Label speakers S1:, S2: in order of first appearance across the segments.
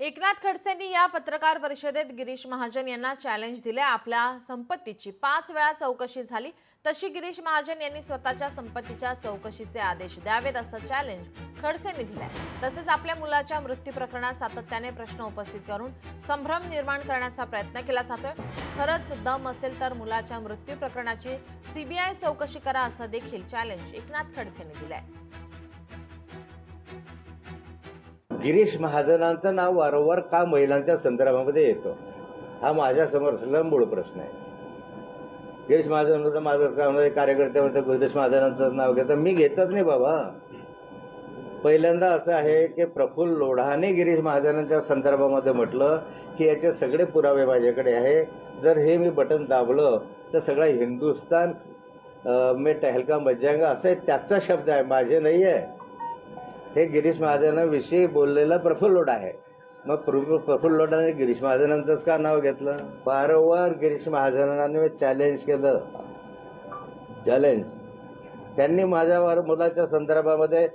S1: एकनाथ खडसेंनी या पत्रकार परिषदेत गिरीश महाजन यांना चॅलेंज दिले। आपल्या संपत्तीची 5 वेळा चौकशी झाली तशी गिरीश महाजन यांनी स्वतःच्या संपत्तीच्या चौकशीचे आदेश द्यावेत असं चॅलेंज खडसेंनी दिले। तसेच आपल्या मुलाच्या मृत्यू प्रकरणात सातत्याने प्रश्न उपस्थित करून संभ्रम निर्माण करण्याचा प्रयत्न केला जातोय। खरंच दम असेल तर मुलाच्या मृत्यू प्रकरणाची सीबीआय चौकशी करा असं देखील चॅलेंज एकनाथ खडसेंनी दिलंय।
S2: गिरीश महाजनांचं नाव वारंवार का महिलांच्या संदर्भामध्ये येतं हा माझ्यासमोर मूळ प्रश्न आहे। गिरीश महाजनांचं माझं काम कार्यकर्ते म्हणतात गिरीश महाजनांचं नाव घेतं, मी घेतच नाही बाबा। पहिल्यांदा असं आहे की प्रफुल्ल लोढाने गिरीश महाजनांच्या संदर्भामध्ये म्हटलं की याचे सगळे पुरावे माझ्याकडे आहे, जर हे मी बटन दाबलं तर सगळा हिंदुस्तान में टहलका मच जाएगा असं त्याचा शब्द आहे, माझे नाही आहे। हे गिरीश महाजनांविषयी बोललेला प्रफुल्ल लोढा आहे। मग प्रफुल्ल लोढाने गिरीश महाजनांचंच का नाव घेतलं? वारंवार गिरीश महाजनांनी चॅलेंज केलं, त्यांनी माझ्या मुलाच्या संदर्भामध्ये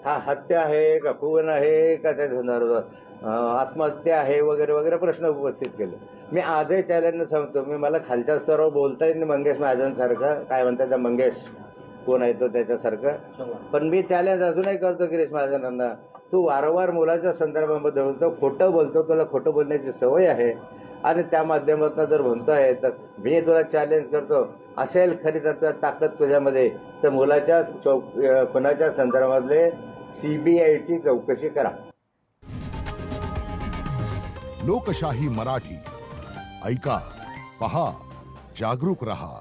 S2: हा हत्या आहे का खून आहे का त्या संदर्भात आत्महत्या आहे वगैरे वगैरे प्रश्न उपस्थित केले। मी आजही चॅलेंज सांगतो, मी मला खालच्या स्तरावर बोलता येईल मंगेश महाजनांसारखं, काय म्हणतात त्या मंगेश कोण आहे तो त्याच्यासारखं, पण मी चॅलेंज अजूनही करतो गिरीश महाजनांना, तू वारंवार मुलाच्या संदर्भामध्ये बोलतो, खोटं बोलतो, तुला खोटं बोलण्याची सवय आहे आणि त्या माध्यमातून जर म्हणतोय तर मी तुला चॅलेंज करतो, असेल खरी ताकद तुझ्यामध्ये तर मुलाच्या खुनाच्या संदर्भातले सीबीआयची चौकशी करा।
S3: लोकशाही मराठी ऐका, पहा, जागरूक रहा।